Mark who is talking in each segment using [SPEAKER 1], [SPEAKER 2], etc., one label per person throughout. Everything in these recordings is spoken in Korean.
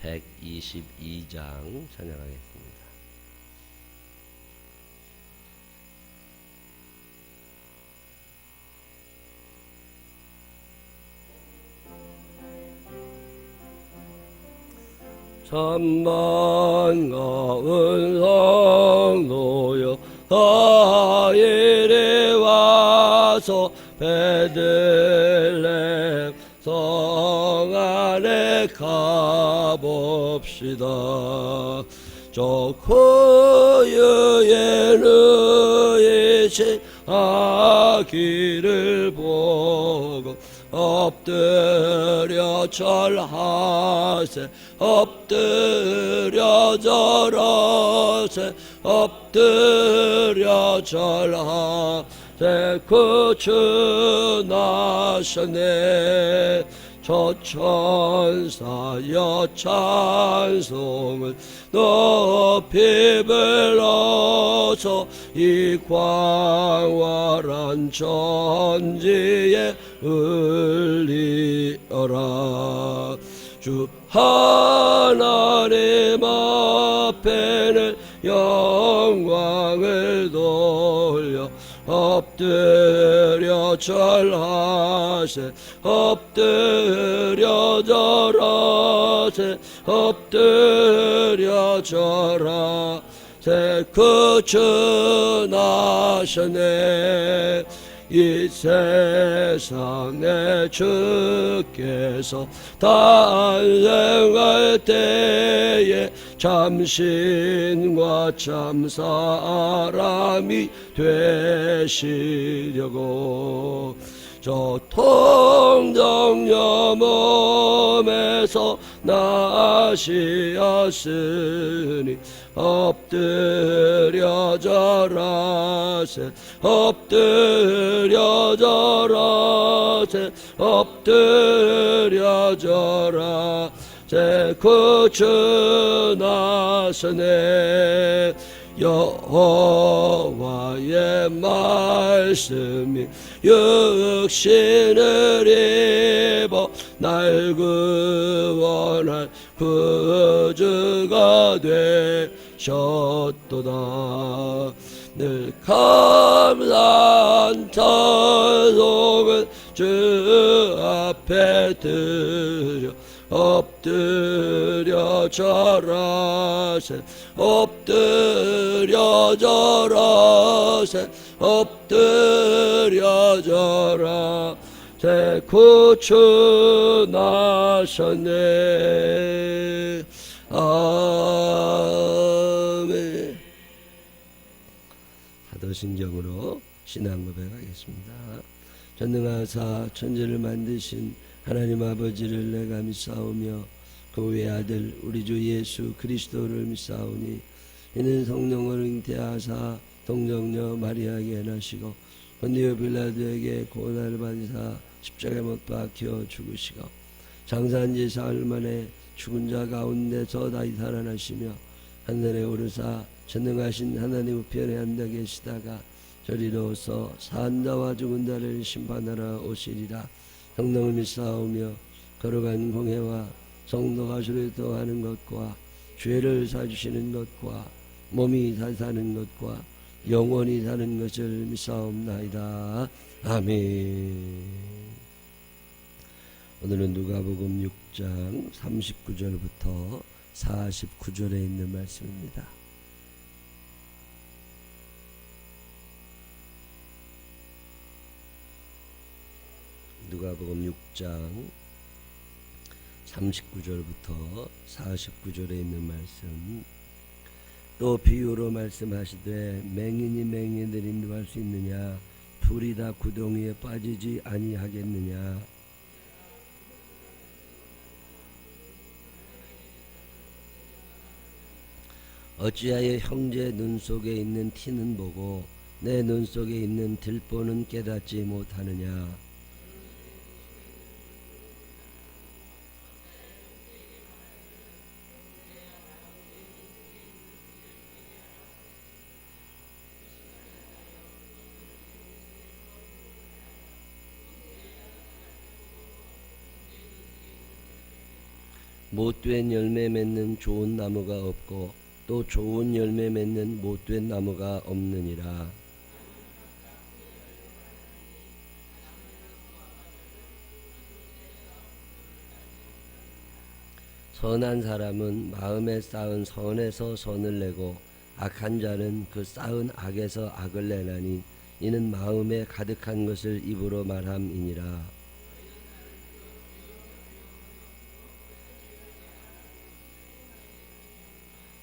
[SPEAKER 1] 122장 찬양하겠습니다. 참만가은 성도여 다 이리 와서 베들레헴 성 안에 가봅시다. 저 고유의 누이신 아기를 보고 엎드려 절하세 엎드려 절하세 엎드려 절하세 그 주 나셨네. 저 천사여 찬송을 높이 불러서 이 광활한 천지에 울리어라. 주 하나님 앞에는 영광을 돌려 엎드려 절하세 엎드려 절하세 엎드려 절하세 그 주 나셨네. 이 세상에 주께서 탄생할 때에 참신과 참사람이 되시려고 저 통정녀 몸에서 나시었으니 엎드려 절하세 엎드려 절하세 엎드려 절하세 그 주 나셨네. 여호와의 말씀이 육신을 입어 날 구원할 구주가 되셨도다. 늘 감사한 찬송을 주 앞에 드려 엎드려 절하세 엎드려 절하세 엎드려 절하세 그 주 나셨네. 아멘. 사도신경으로 신앙 고백하겠습니다. 전능하사 천지를 만드신 하나님 아버지를 내가 믿사오며 그 외아들 우리 주 예수 그리스도를 믿사오니 이는 성령을 잉태하사 동정녀 마리아에게 나시고 본디오 빌라도에게 고난을 받으사 십자가에 못 박혀 죽으시고 장사한 지 사흘 만에 죽은 자 가운데서 다시 살아나시며 하늘에 오르사 전능하신 하나님 우편에 앉아 계시다가 저리로서 산 자와 죽은 자를 심판하러 오시리라. 성령을 믿사오며 거룩한 공회와 성도가 주를 도하는 것과 죄를 사주시는 것과 몸이 다시 사는 것과 영원히 사는 것을 믿사옵나이다. 아멘. 오늘은 누가복음 6장 39절부터 49절에 있는 말씀입니다. 누가복음 6장 39절부터 49절에 있는 말씀. 또 비유로 말씀하시되 맹인이 맹인을 인도할 수 있느냐? 둘이 다 구덩이에 빠지지 아니하겠느냐? 어찌하여 형제 눈 속에 있는 티는 보고 내 눈 속에 있는 들보는 깨닫지 못하느냐? 못된 열매 맺는 좋은 나무가 없고 또 좋은 열매 맺는 못된 나무가 없느니라. 선한 사람은 마음에 쌓은 선에서 선을 내고 악한 자는 그 쌓은 악에서 악을 내나니 이는 마음에 가득한 것을 입으로 말함이니라.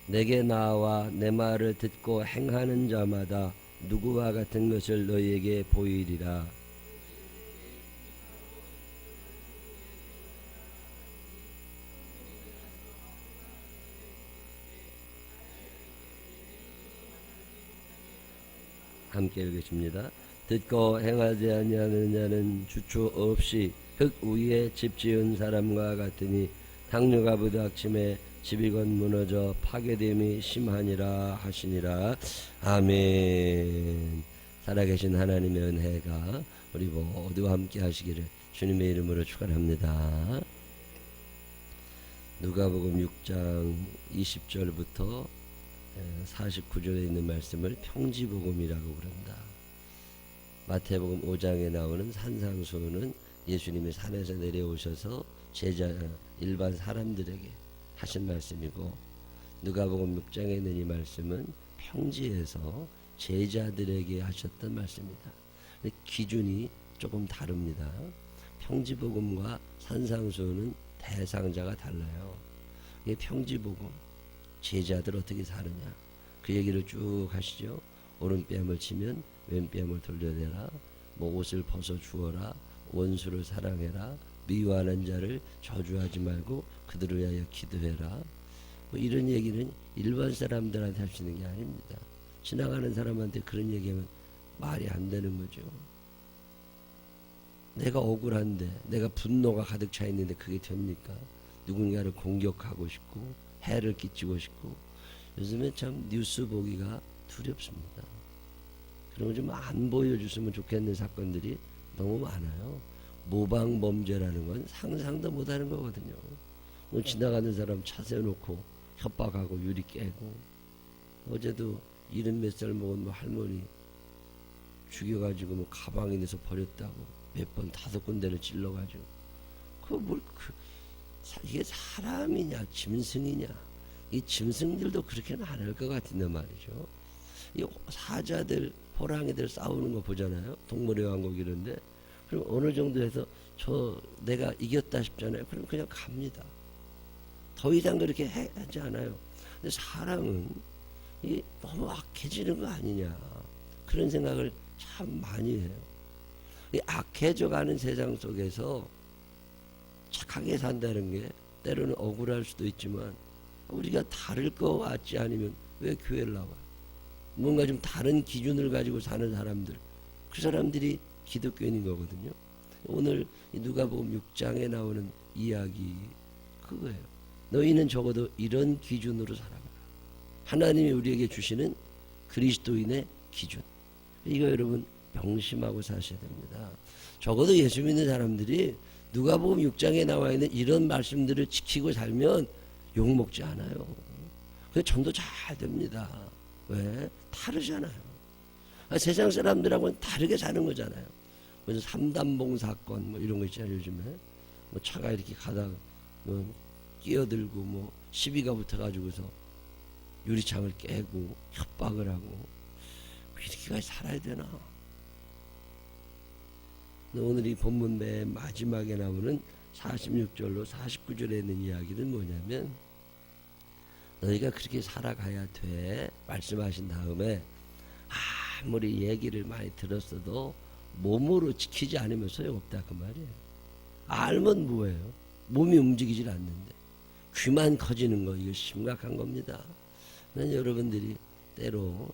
[SPEAKER 1] 내게 나와 내 말을 듣고 행하는 자마다 누구와 같은 것을 너희에게 보이리라. 함께 읽으십니다. 듣고 행하지 아니하는 자는 주초 없이 흙 위에 집 지은 사람과 같으니 당류가 부닥침에 집이건 무너져 파괴됨이 심하니라 하시니라. 아멘. 살아계신 하나님의 은혜가 우리 모두와 함께 하시기를 주님의 이름으로 축원합니다. 누가복음 6장 20절부터 49절에 있는 말씀을 평지복음이라고 그런다. 마태복음 5장에 나오는 산상수훈은 예수님이 산에서 내려오셔서 일반 사람들에게 하신 말씀이고, 누가복음 6장에 있는 이 말씀은 평지에서 제자들에게 하셨던 말씀입니다. 기준이 조금 다릅니다. 평지복음과 산상수훈은 대상자가 달라요. 이게 평지복음, 제자들 어떻게 사느냐, 그 얘기를 쭉 하시죠. 오른뺨을 치면 왼뺨을 돌려내라, 옷을 벗어 주어라, 원수를 사랑해라, 미워하는 자를 저주하지 말고 그들을 위하여 기도해라. 이런 얘기는 일반 사람들한테 할 수 있는 게 아닙니다. 지나가는 사람한테 그런 얘기하면 말이 안 되는 거죠. 내가 억울한데, 내가 분노가 가득 차 있는데 그게 됩니까? 누군가를 공격하고 싶고 해를 끼치고 싶고, 요즘에 참 뉴스 보기가 두렵습니다. 그런 거 좀 안 보여줬으면 좋겠는 사건들이 너무 많아요. 모방 범죄라는 건 상상도 못하는 거거든요. 지나가는 사람 차 세워놓고 협박하고 유리 깨고, 어제도 70몇 살 먹은 할머니 죽여가지고 가방에 넣어서 버렸다고 몇 번 5군데를 찔러가지고, 이게 사람이냐 짐승이냐, 이 짐승들도 그렇게는 안 할 것 같은데 말이죠. 이 사자들 호랑이들 싸우는 거 보잖아요. 동물의 왕국 이런데. 그럼 어느 정도 해서 내가 이겼다 싶잖아요. 그럼 그냥 갑니다. 더 이상 그렇게 하지 않아요. 근데 사람은 너무 악해지는 거 아니냐, 그런 생각을 참 많이 해요. 이 악해져가는 세상 속에서 착하게 산다는 게 때로는 억울할 수도 있지만, 우리가 다를 것 같지 않으면 왜 교회를 나와요? 뭔가 좀 다른 기준을 가지고 사는 사람들, 그 사람들이 기독교인인 거거든요. 오늘 누가복음 6장에 나오는 이야기 그거예요. 너희는 적어도 이런 기준으로 살아라. 하나님이 우리에게 주시는 그리스도인의 기준, 이거 여러분 명심하고 사셔야 됩니다. 적어도 예수 믿는 사람들이 누가복음 6장에 나와 있는 이런 말씀들을 지키고 살면 욕먹지 않아요. 그래서 전도 잘 됩니다. 왜? 다르잖아요. 세상 사람들하고는 다르게 사는 거잖아요. 무슨 삼단봉 사건 이런 거 있잖아요. 요즘에 차가 이렇게 가다가 끼어들고 시비가 붙어가지고서 유리창을 깨고 협박을 하고, 이렇게까지 살아야 되나? 오늘 이 본문 맨 마지막에 나오는 46절로 49절에 있는 이야기는 뭐냐면, 너희가 그렇게 살아가야 돼 말씀하신 다음에, 아무리 얘기를 많이 들었어도 몸으로 지키지 않으면 소용없다 그 말이에요. 알면 뭐예요? 몸이 움직이질 않는데 귀만 커지는 거, 이거 심각한 겁니다. 난 여러분들이 때로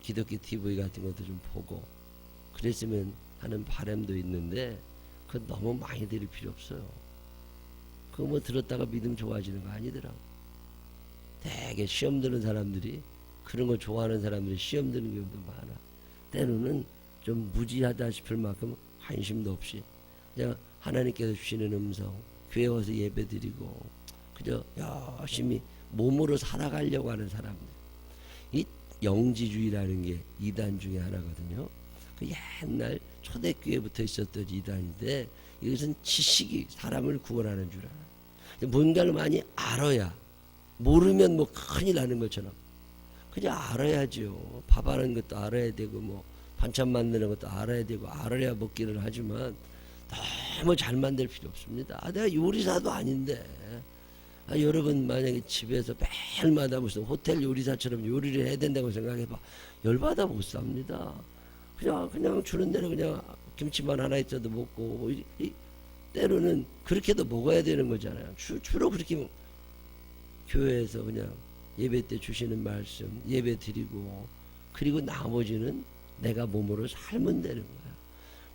[SPEAKER 1] 기독교 TV 같은 것도 좀 보고 그랬으면 하는 바람도 있는데, 그건 너무 많이 들을 필요 없어요. 그거 들었다가 믿음 좋아지는 거 아니더라고. 되게 시험 드는 사람들이, 그런 거 좋아하는 사람들이 시험 드는 경우도 많아. 때로는 좀 무지하다 싶을 만큼 관심도 없이 그냥 하나님께서 주시는 음성, 교회 와서 예배 드리고 그저 열심히 몸으로 살아가려고 하는 사람들. 이 영지주의라는 게 이단 중에 하나거든요. 그 옛날 초대교회부터 있었던 이단인데 이것은 지식이 사람을 구원하는 줄 알아요. 뭔가를 많이 알아야, 모르면 뭐 큰일 나는 것처럼 그냥 알아야죠. 밥 하는 것도 알아야 되고 뭐 반찬 만드는 것도 알아야 되고 알아야 먹기를 하지만 너무 잘 만들 필요 없습니다. 내가 요리사도 아닌데 여러분 만약에 집에서 매일마다 무슨 호텔 요리사처럼 요리를 해야 된다고 생각해봐. 열받아 못 삽니다. 그냥 주는 대로 그냥 김치만 하나 있어도 먹고 때로는 그렇게도 먹어야 되는 거잖아요. 주로 그렇게 교회에서 그냥 예배 때 주시는 말씀 예배 드리고 그리고 나머지는 내가 몸으로 살면 되는 거야.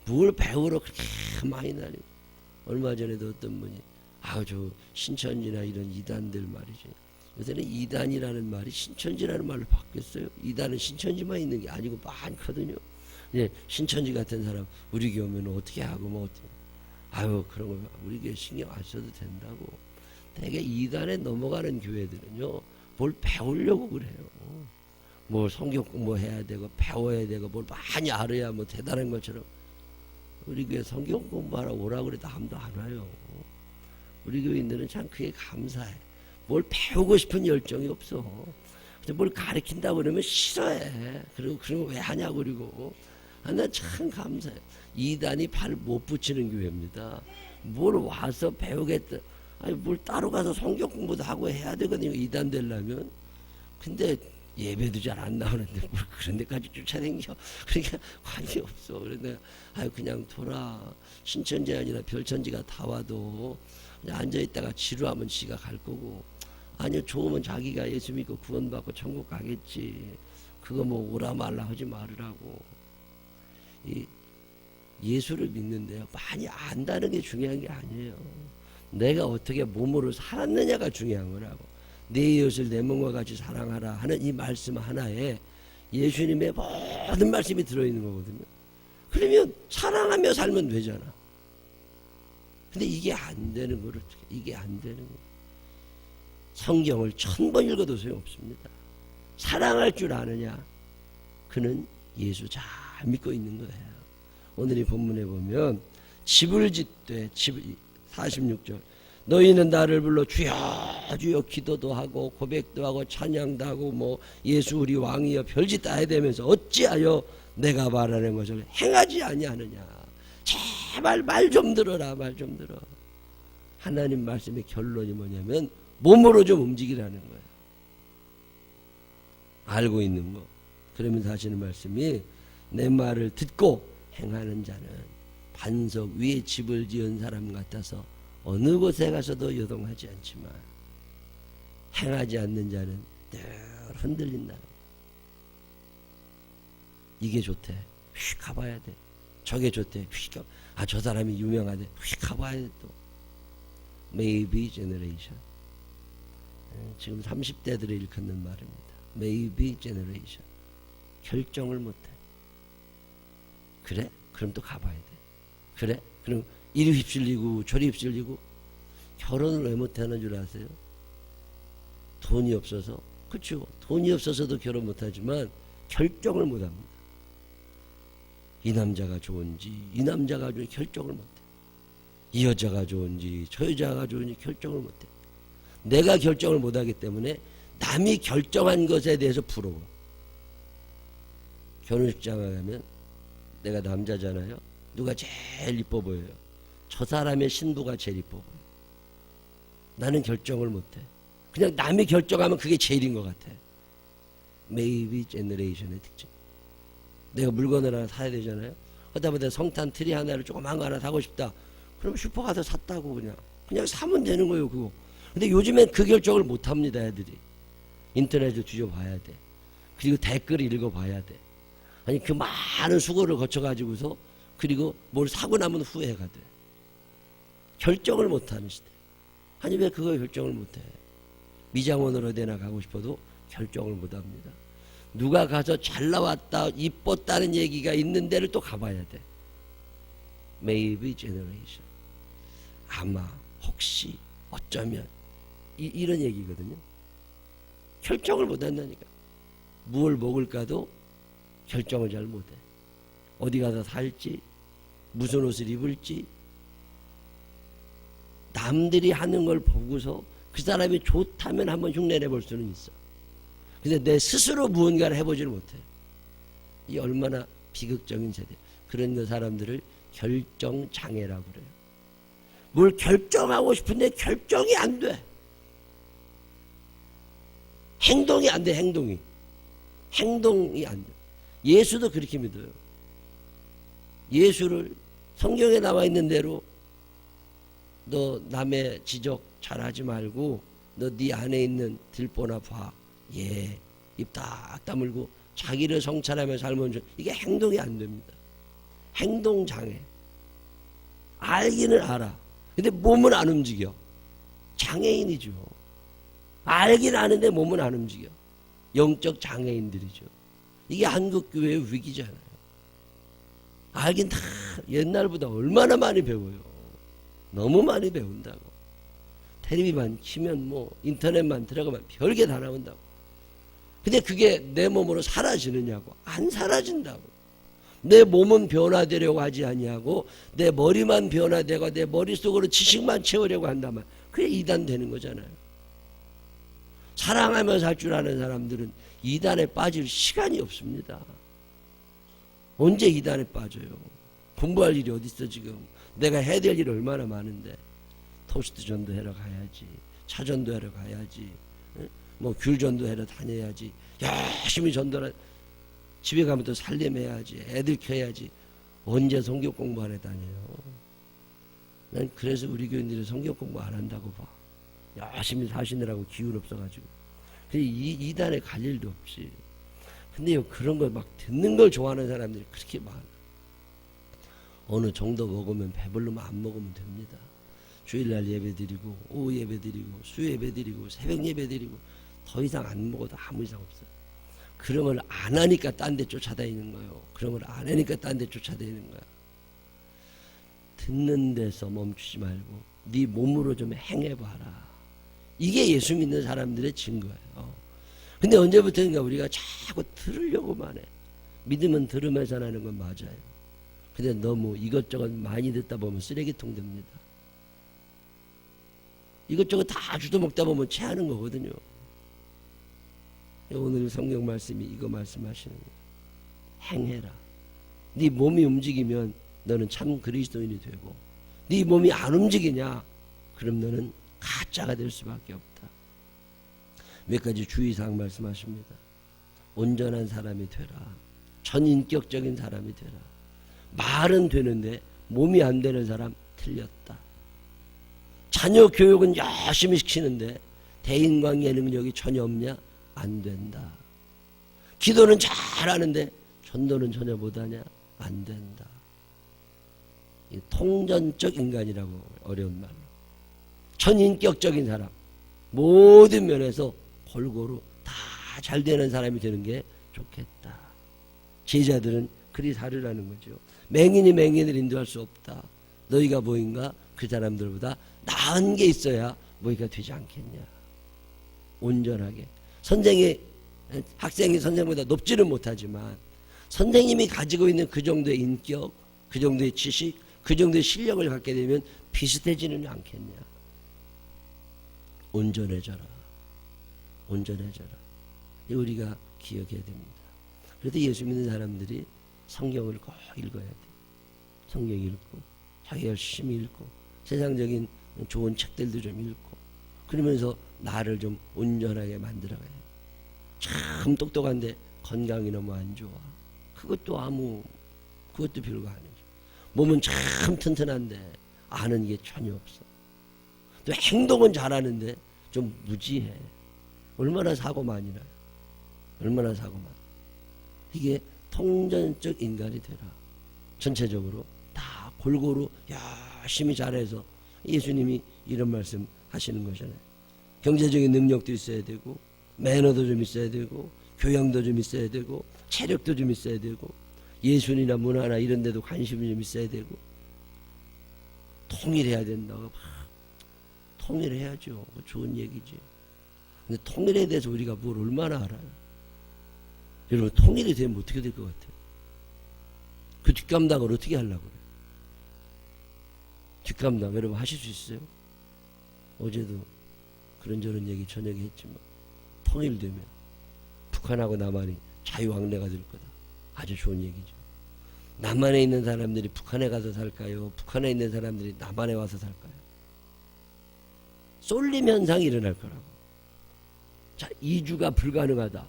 [SPEAKER 1] 뭘 배우러 그렇게 많이 다니고. 얼마 전에도 어떤 분이 저 신천지나 이런 이단들 말이지. 요새는 이단이라는 말이 신천지라는 말로 바뀌었어요. 이단은 신천지만 있는 게 아니고 많거든요. 신천지 같은 사람 우리 교회 오면 어떻게 하고 뭐 어떻게. 그런 거 우리 교회 신경 안 써도 된다고. 되게 이단에 넘어가는 교회들은요 뭘 배우려고 그래요. 뭐 성경 공부해야 되고 배워야 되고 뭘 많이 알아야 뭐 대단한 것처럼. 우리 교회 성경 공부하러 오라고 그래도 아무도 안 와요. 우리 교인들은 참 그게 감사해. 뭘 배우고 싶은 열정이 없어. 뭘 가르친다고 그러면 싫어해. 그리고 그러면 왜 하냐고. 그리고 나 참 감사해. 이단이 발 못 붙이는 교회입니다. 뭘 와서 배우겠다. 뭘 따로 가서 성경 공부도 하고 해야 되거든요. 이단 되려면. 근데 예배도 잘 안 나오는데 뭘 그런 데까지 쫓아다녀. 그러니까 관이 없어. 그런데 그냥 돌아. 신천지 아니라 별천지가 다 와도 그냥 앉아있다가 지루하면 지가 갈 거고. 아니요, 좋으면 자기가 예수 믿고 구원받고 천국 가겠지. 그거 뭐 오라 말라 하지 말으라고. 예수를 믿는데요, 많이 안다는 게 중요한 게 아니에요. 내가 어떻게 몸으로 살았느냐가 중요한 거라고. 내 이웃을 내 몸과 같이 사랑하라 하는 이 말씀 하나에 예수님의 모든 말씀이 들어있는 거거든요. 그러면 사랑하며 살면 되잖아. 근데 이게 안 되는 걸 어떻게, 이게 안 되는 거. 성경을 1000번 읽어도 소용없습니다. 사랑할 줄 아느냐? 그는 예수 잘 믿고 있는 거예요. 오늘 이 본문에 보면 집을 짓되 46절 너희는 나를 불러 주여 주여 기도도 하고 고백도 하고 찬양도 하고 뭐 예수 우리 왕이여 별짓 다 해대면서 어찌하여 내가 말하는 것을 행하지 아니하느냐. 제발 말 좀 들어라. 말 좀 들어. 하나님 말씀의 결론이 뭐냐면 몸으로 좀 움직이라는 거예요. 알고 있는 거. 그러면서 하시는 말씀이 내 말을 듣고 행하는 자는 반석 위에 집을 지은 사람 같아서 어느 곳에 가서도 요동하지 않지만 행하지 않는 자는 늘 흔들린다는 거예요. 이게 좋대. 휙 가봐야 돼. 저게 좋대. 휙 가. 저 사람이 유명하대. 휙 가봐야 돼 또. Maybe generation. 지금 30대들을 일컫는 말입니다. Maybe generation. 결정을 못해. 그래? 그럼 또 가봐야 돼. 그래? 그럼 이리 휩쓸리고 저리 휩쓸리고. 결혼을 왜 못하는 줄 아세요? 돈이 없어서. 그렇죠. 돈이 없어서도 결혼 못하지만 결정을 못합니다. 이 남자가 좋은지 이 남자가 좋은지 결정을 못해. 이 여자가 좋은지 저 여자가 좋은지 결정을 못해. 내가 결정을 못하기 때문에 남이 결정한 것에 대해서 부러워. 결혼식장에 가면 내가 남자잖아요. 누가 제일 이뻐 보여요? 저 사람의 신부가 제일 이뻐 보여요. 나는 결정을 못해. 그냥 남이 결정하면 그게 제일인 것 같아. Maybe generation의 특징. 내가 물건을 하나 사야 되잖아요. 하다 보다 성탄 트리 하나를 조그만 거 하나 사고 싶다. 그럼 슈퍼 가서 샀다고 그냥 사면 되는 거예요. 그거. 근데 요즘엔 그 결정을 못 합니다. 애들이. 인터넷에 뒤져봐야 돼. 그리고 댓글을 읽어봐야 돼. 아니 그 많은 수고를 거쳐가지고서 그리고 뭘 사고 나면 후회가 돼. 결정을 못하는 시대. 아니 왜 그거 결정을 못해? 미장원으로 어디나 가고 싶어도 결정을 못합니다. 누가 가서 잘 나왔다 이뻤다는 얘기가 있는 데를 또 가봐야 돼. Maybe generation. 아마 혹시 어쩌면 이런 얘기거든요. 결정을 못한다니까. 무엇을 먹을까도 결정을 잘 못해. 어디 가서 살지, 무슨 옷을 입을지, 남들이 하는 걸 보고서 그 사람이 좋다면 한번 흉내내 볼 수는 있어. 근데 내 스스로 무언가를 해보지를 못해. 이 얼마나 비극적인 세대. 그런 그 사람들을 결정장애라고 그래요. 뭘 결정하고 싶은데 결정이 안 돼. 행동이 안 돼. 행동이 안 돼. 예수도 그렇게 믿어요. 예수를 성경에 나와 있는 대로 너 남의 지적 잘하지 말고 너 네 안에 있는 들보나 봐. 예, 입 딱 다물고 자기를 성찰하며 살면 이게 행동이 안 됩니다. 행동장애. 알기는 알아. 근데 몸은 안 움직여. 장애인이죠. 알긴 아는데 몸은 안 움직여. 영적 장애인들이죠. 이게 한국교회의 위기잖아요. 알긴 다 옛날보다 얼마나 많이 배워요. 너무 많이 배운다고. 텔레비만 키면 뭐 인터넷만 들어가면 별게 다 나온다고. 근데 그게 내 몸으로 사라지느냐고. 안 사라진다고. 내 몸은 변화되려고 하지 아니하고 내 머리만 변화되고 내 머릿속으로 지식만 채우려고 한다면 그게 이단 되는 거잖아요. 사랑하며 살 줄 아는 사람들은 이단에 빠질 시간이 없습니다. 언제 이단에 빠져요? 공부할 일이 어디 있어 지금. 내가 해야 될 일이 얼마나 많은데. 토스트 전도하러 가야지. 차 전도하러 가야지. 뭐 귤 전도하러 다녀야지. 열심히 전도를. 집에 가면 또 살림해야지. 애들 켜야지. 언제 성경 공부하러 다녀요? 난 그래서 우리 교인들이 성경 공부 안 한다고 봐. 열심히 사시느라고 기운 없어가지고. 이단에 갈 일도 없지. 근데요, 그런 걸 막 듣는 걸 좋아하는 사람들이 그렇게 많아. 어느 정도 먹으면 배불르면 안 먹으면 됩니다. 주일날 예배 드리고, 오후 예배 드리고, 수 예배 드리고, 새벽 예배 드리고, 더 이상 안 먹어도 아무 이상 없어요. 그런 걸 안 하니까 딴 데 쫓아다니는 거예요. 그런 걸 안 하니까 딴 데 쫓아다니는 거야. 듣는 데서 멈추지 말고 네 몸으로 좀 행해봐라. 이게 예수 믿는 사람들의 증거예요. 근데 언제부터인가 우리가 자꾸 들으려고만 해. 믿음은 들으면서 하는 건 맞아요. 근데 너무 이것저것 많이 듣다 보면 쓰레기통 됩니다. 이것저것 다 주워 먹다 보면 체하는 거거든요. 오늘 성경 말씀이 이거 말씀하시는 거예요. 행해라. 네 몸이 움직이면 너는 참 그리스도인이 되고, 네 몸이 안 움직이냐? 그럼 너는 가짜가 될 수밖에 없다. 몇 가지 주의사항 말씀하십니다. 온전한 사람이 되라. 전인격적인 사람이 되라. 말은 되는데 몸이 안 되는 사람 틀렸다. 자녀 교육은 열심히 시키는데 대인관계 능력이 전혀 없냐? 안 된다. 기도는 잘하는데 전도는 전혀 못하냐? 안 된다. 통전적 인간이라고 어려운 말로. 전인격적인 사람. 모든 면에서 골고루 다 잘 되는 사람이 되는 게 좋겠다. 제자들은 그리 살으라는 거죠. 맹인이 맹인을 인도할 수 없다. 너희가 뭐인가? 그 사람들보다 나은 게 있어야 뭐가 되지 않겠냐. 온전하게. 학생이 선생보다 높지는 못하지만 선생님이 가지고 있는 그 정도의 인격, 그 정도의 지식, 그 정도의 실력을 갖게 되면 비슷해지는 않겠냐. 온전해져라. 온전해져라. 우리가 기억해야 됩니다. 그래도 예수 믿는 사람들이 성경을 꼭 읽어야 돼. 성경 읽고 자기 열심히 읽고 세상적인 좋은 책들도 좀 읽고 그러면서 나를 좀 온전하게 만들어가야 돼. 참 똑똑한데 건강이 너무 안 좋아. 그것도 별거 아니죠. 몸은 참 튼튼한데 아는 게 전혀 없어. 또 행동은 잘하는데 좀 무지해. 얼마나 사고 많이 나요. 얼마나 사고 많아. 이게 통전적 인간이 되라. 전체적으로 다 골고루 열심히 잘해서 예수님이 이런 말씀 하시는 거잖아요. 경제적인 능력도 있어야 되고 매너도 좀 있어야 되고 교양도 좀 있어야 되고 체력도 좀 있어야 되고 예술이나 문화나 이런 데도 관심이 좀 있어야 되고 통일해야 된다고 통일해야죠. 좋은 얘기지. 근데 통일에 대해서 우리가 뭘 얼마나 알아요? 여러분, 통일이 되면 어떻게 될 것 같아요? 그 뒷감당을 어떻게 하려고 그래요? 뒷감당 여러분 하실 수 있어요? 어제도 그런저런 얘기 저녁에 했지만, 통일되면 북한하고 남한이 자유왕래가 될 거다. 아주 좋은 얘기죠. 남한에 있는 사람들이 북한에 가서 살까요? 북한에 있는 사람들이 남한에 와서 살까요? 쏠림 현상이 일어날 거라고. 자, 이주가 불가능하다.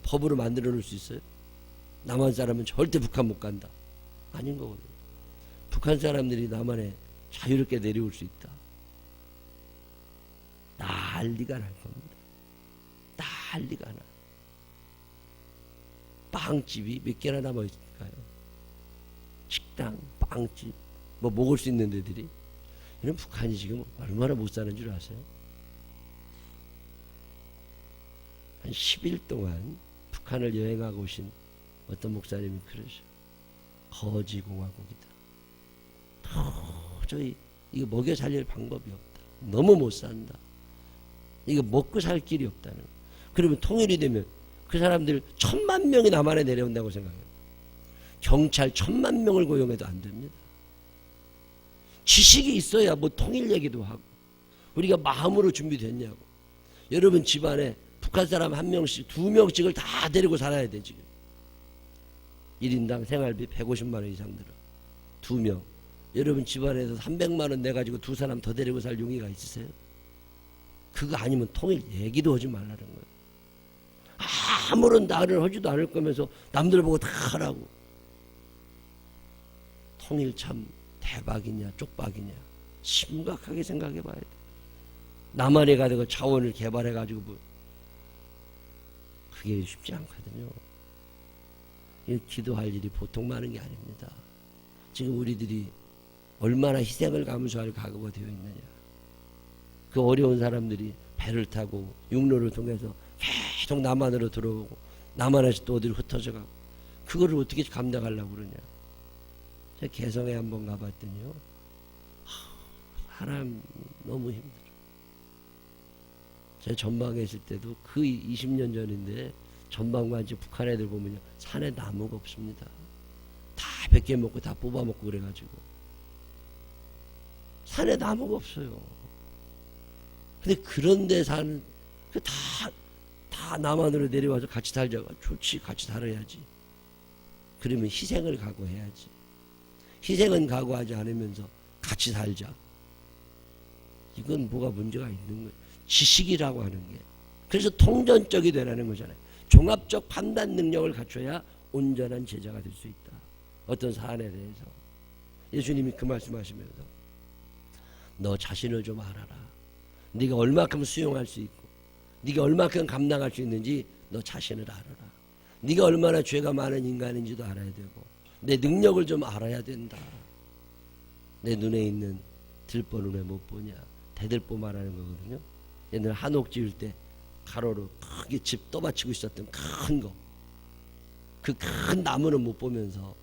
[SPEAKER 1] 법으로 만들어 놓을 수 있어요? 남한 사람은 절대 북한 못 간다. 아닌 거거든요. 북한 사람들이 남한에 자유롭게 내려올 수 있다. 난리가 날 겁니다. 난리가 나. 빵집이 몇 개나 남아있을까요? 식당, 빵집, 뭐 먹을 수 있는 데들이. 이런 북한이 지금 얼마나 못 사는 줄 아세요? 한 10일 동안 북한을 여행하고 오신 어떤 목사님이 그러셔. 거지공화국이다. 도저히 이거 먹여 살릴 방법이 없다. 너무 못 산다. 이거 먹고 살 길이 없다는 거예요. 그러면 통일이 되면 그 사람들 1000만 명이 남한에 내려온다고 생각해요. 경찰 1000만 명을 고용해도 안 됩니다. 지식이 있어야 뭐 통일 얘기도 하고, 우리가 마음으로 준비됐냐고. 여러분 집안에 북한 사람 1명씩 2명씩을 다 데리고 살아야 돼. 지금 1인당 생활비 150만 원 이상 들어. 2명. 여러분 집안에서 300만 원 내가지고 2사람 더 데리고 살 용의가 있으세요? 그거 아니면 통일 얘기도 하지 말라는 거예요. 아무런 나를 하지도 않을 거면서 남들 보고 다 하라고. 통일 참 대박이냐 쪽박이냐 심각하게 생각해 봐야 돼. 남한에 가서 자원을 개발해 가지고 뭐 그게 쉽지 않거든요. 기도할 일이 보통 많은 게 아닙니다. 지금 우리들이 얼마나 희생을 감수할 각오가 되어 있느냐. 그 어려운 사람들이 배를 타고 육로를 통해서 계속 남한으로 들어오고 남한에서 또 어디로 흩어져 가고, 그거를 어떻게 감당하려고 그러냐. 제가 개성에 한번 가봤더니요, 사람 너무 힘들어. 제가 전방에 있을 때도 그 20년 전인데, 전방과 이제 북한 애들 보면요, 산에 나무가 없습니다. 다 100개 먹고 다 뽑아먹고 그래가지고 산에 나무가 없어요. 근데 그런데 사는 다 남한으로 내려와서 같이 살자고. 좋지, 같이 살아야지. 그러면 희생을 각오해야지. 희생은 각오하지 않으면서 같이 살자. 이건 뭐가 문제가 있는 거예요. 지식이라고 하는 게. 그래서 통전적이 되라는 거잖아요. 종합적 판단 능력을 갖춰야 온전한 제자가 될 수 있다. 어떤 사안에 대해서. 예수님이 그 말씀하시면서 너 자신을 좀 알아라. 네가 얼마큼 수용할 수 있고 네가 얼마큼 감당할 수 있는지 너 자신을 알아라. 네가 얼마나 죄가 많은 인간인지도 알아야 되고 내 능력을 좀 알아야 된다. 내 눈에 있는 들보는 왜 못 보냐. 대들보 말하는 거거든요. 옛날 한옥 지을 때 가로로 크게 집 떠받치고 있었던 큰 거. 그 큰 나무는 못 보면서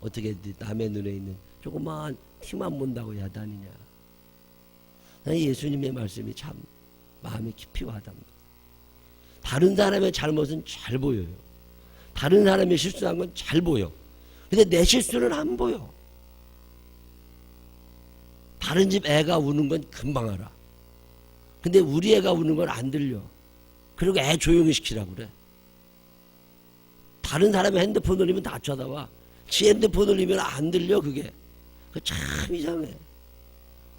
[SPEAKER 1] 어떻게 남의 눈에 있는 조그마한 티만 본다고 야단이냐. 예수님의 말씀이 참 마음이 깊이 와닿습니다. 다른 사람의 잘못은 잘 보여요. 다른 사람이 실수한 건 잘 보여. 근데 내 실수는 안 보여. 다른 집 애가 우는 건 금방 알아. 근데 우리 애가 우는 건 안 들려. 그리고 애 조용히 시키라고 그래. 다른 사람의 핸드폰 올리면 다 쳐다봐. 지 핸드폰 올리면 안 들려 그게. 그거 참 이상해.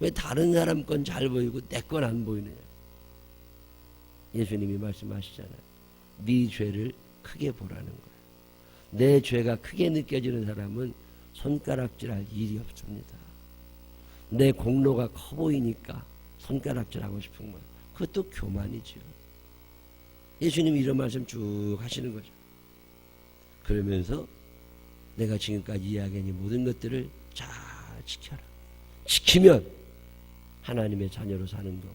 [SPEAKER 1] 왜 다른 사람 건 잘 보이고 내 건 안 보이느냐. 예수님이 말씀하시잖아요. 네 죄를 크게 보라는 거예요. 내 죄가 크게 느껴지는 사람은 손가락질할 일이 없습니다. 내 공로가 커 보이니까 손가락질하고 싶은 거예요. 그것도 교만이죠. 예수님이 이런 말씀 쭉 하시는 거죠. 그러면서 내가 지금까지 이야기한 이 모든 것들을 잘 지켜라. 지키면 하나님의 자녀로 사는 거고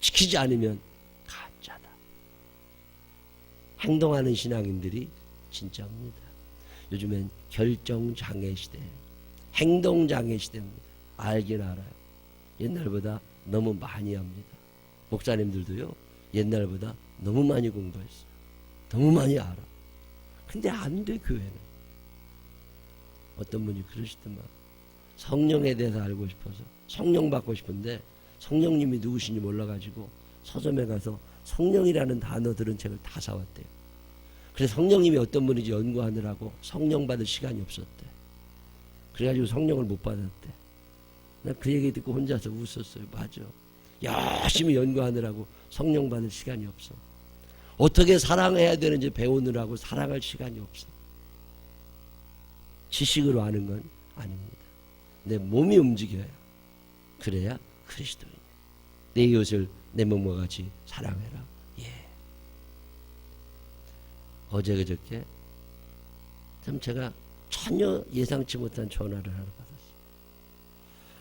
[SPEAKER 1] 지키지 않으면 가짜다. 행동하는 신앙인들이 진짜입니다. 요즘엔 결정장애 시대, 행동장애 시대입니다. 알긴 알아요. 옛날보다 너무 많이 합니다. 목사님들도요, 옛날보다 너무 많이 공부했어요. 너무 많이 알아. 근데 안 돼, 교회는. 어떤 분이 그러시더만, 성령에 대해서 알고 싶어서 성령 받고 싶은데 성령님이 누구신지 몰라가지고 서점에 가서 성령이라는 단어 들은 책을 다 사왔대요. 그래서 성령님이 어떤 분인지 연구하느라고 성령 받을 시간이 없었대. 그래가지고 성령을 못 받았대. 나 그 얘기 듣고 혼자서 웃었어요. 맞아. 열심히 연구하느라고 성령 받을 시간이 없어. 어떻게 사랑해야 되는지 배우느라고 사랑할 시간이 없어. 지식으로 아는 건 아닙니다. 내 몸이 움직여야, 그래야 그리스도인이야. 내 이웃을 내 몸과 같이 사랑해라. 예. 어제 그저께 참 제가 전혀 예상치 못한 전화를 하나 받았어요.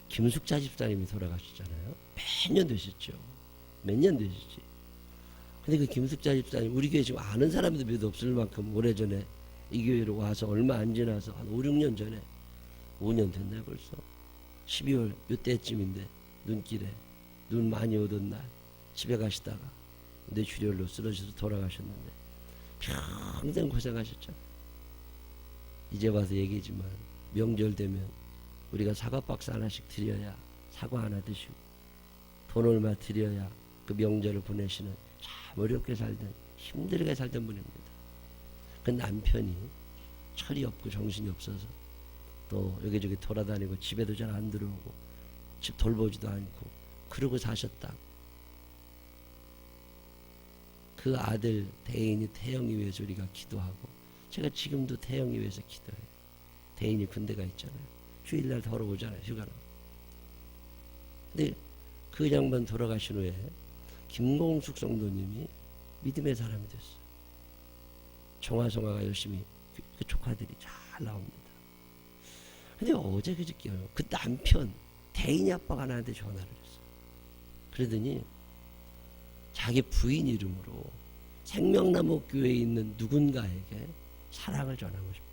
[SPEAKER 1] 김숙자 집사님이 돌아가셨잖아요. 몇 년 되셨죠. 몇 년 되셨지. 근데 그 김숙자 집사님, 우리 교회 지금 아는 사람도 몇 없을 만큼 오래전에 이 교회로 와서 얼마 안 지나서 한 5, 6년 전에, 5년 됐나요 벌써? 12월 요때쯤인데 눈길에 눈 많이 오던 날 집에 가시다가 뇌출혈로 쓰러져서 돌아가셨는데 평생 고생하셨잖아요. 이제 와서 얘기지만 명절 되면 우리가 사과박스 하나씩 드려야 사과 하나 드시고 돈 얼마 드려야 그 명절을 보내시는 참 어렵게 살던, 힘들게 살던 분입니다. 그 남편이 철이 없고 정신이 없어서 또 여기저기 돌아다니고 집에도 잘 안 들어오고 집 돌보지도 않고 그러고 사셨다. 그 아들 대인이 태영이 위해서 우리가 기도하고, 제가 지금도 태영이 위해서 기도해요. 대인이 군대가 있잖아요. 주일날 돌아오잖아요. 휴가로. 근데 그 양반 돌아가신 후에 김공숙 성도님이 믿음의 사람이 됐어요. 정화성화가 열심히, 그 조카들이 잘 나옵니다. 근데 어제 그저께요, 그 남편 대인이 아빠가 나한테 전화를 했어요. 그러더니 자기 부인 이름으로 생명나무 교회에 있는 누군가에게 사랑을 전하고 싶다.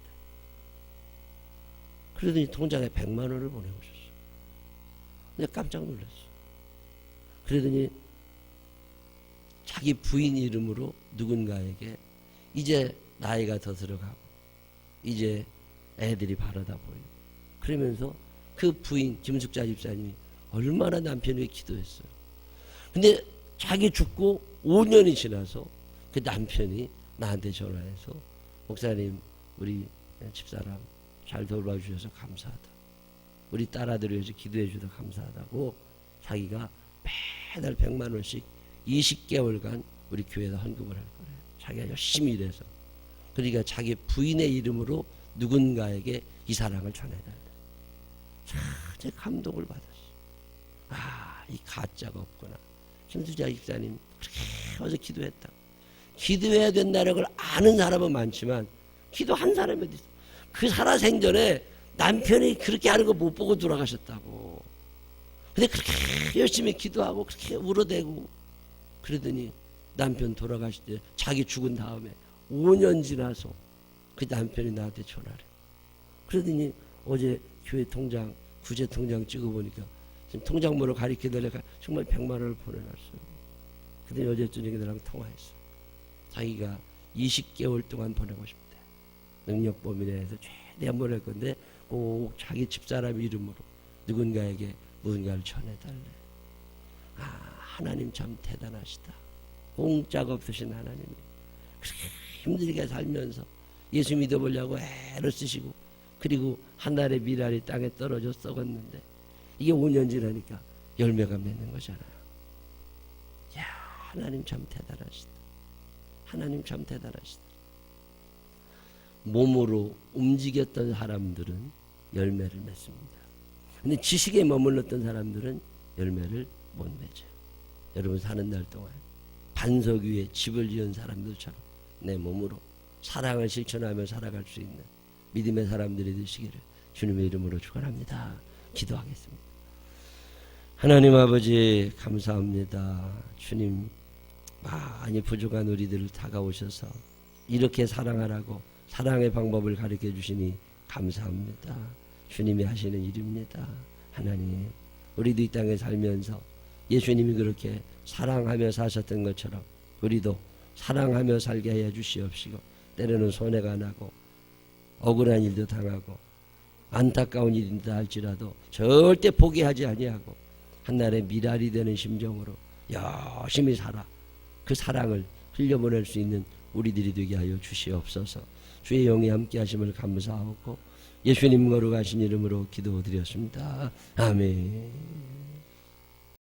[SPEAKER 1] 그러더니 통장에 100만 원을 보내오셨어요. 근데 깜짝 놀랐어요. 그러더니 자기 부인 이름으로 누군가에게, 이제 나이가 더 들어가고 이제 애들이 바라다 보이고, 그러면서 그 부인 김숙자 집사님이 얼마나 남편 위해 기도했어요. 근데 자기 죽고 5년이 지나서 그 남편이 나한테 전화해서, 목사님 우리 집사람 잘 돌봐주셔서 감사하다, 우리 딸아들 위해서 기도해 주셔서 감사하다고 자기가 매달 100만 원씩 20개월간 우리 교회에다 헌금을 할 거래요. 자기가 열심히 일해서. 그러니까 자기 부인의 이름으로 누군가에게 이 사랑을 전해달래. 제 감동을 받았어요. 아, 이 가짜가 없구나. 김수자 집사님 그렇게 어제 기도했다. 기도해야 된다는 걸 아는 사람은 많지만 기도한 사람이 어디 있어. 그 살아생전에 남편이 그렇게 하는 거 못 보고 돌아가셨다고. 근데 그렇게 열심히 기도하고 그렇게 울어대고 그러더니 남편 돌아가실 때, 자기 죽은 다음에 5년 지나서 그 남편이 나한테 전화를 해. 그러더니 어제 교회 통장, 구제 통장 찍어보니까 지금 통장번호 가리켜달라고 정말 100만 원을 보내놨어요. 그러더니 어제 저녁에 나랑 통화했어. 자기가 20개월 동안 보내고 싶대. 능력 범위 내에서 최대한 보낼 건데 꼭 자기 집사람 이름으로 누군가에게 무언가를 전해달래. 아, 하나님 참 대단하시다. 공짜가 없으신 하나님이 그렇게 힘들게 살면서 예수 믿어보려고 애를 쓰시고, 그리고 한 달의 미랄이 땅에 떨어져 썩었는데 이게 5년 지나니까 열매가 맺는 거잖아요. 야, 하나님 참 대단하시다. 하나님 참 대단하시다. 몸으로 움직였던 사람들은 열매를 맺습니다. 근데 지식에 머물렀던 사람들은 열매를 못 맺어요. 여러분 사는 날 동안 반석 위에 집을 지은 사람들처럼 내 몸으로 사랑을 실천하며 살아갈 수 있는 믿음의 사람들이 되시기를 주님의 이름으로 축원합니다. 기도하겠습니다. 하나님 아버지 감사합니다. 주님 많이 부족한 우리들을 다가오셔서 이렇게 사랑하라고 사랑의 방법을 가르쳐 주시니 감사합니다. 주님이 하시는 일입니다. 하나님, 우리도 이 땅에 살면서 예수님이 그렇게 사랑하며 사셨던 것처럼 우리도 사랑하며 살게 해 주시옵시고, 때로는 손해가 나고 억울한 일도 당하고 안타까운 일이다 할지라도 절대 포기하지 아니하고 한날의 미랄이 되는 심정으로 열심히 살아 그 사랑을 흘려보낼 수 있는 우리들이 되게 하여 주시옵소서. 주의 영이 함께 하심을 감사하고 예수님 거룩하신 이름으로 기도드렸습니다. 아멘.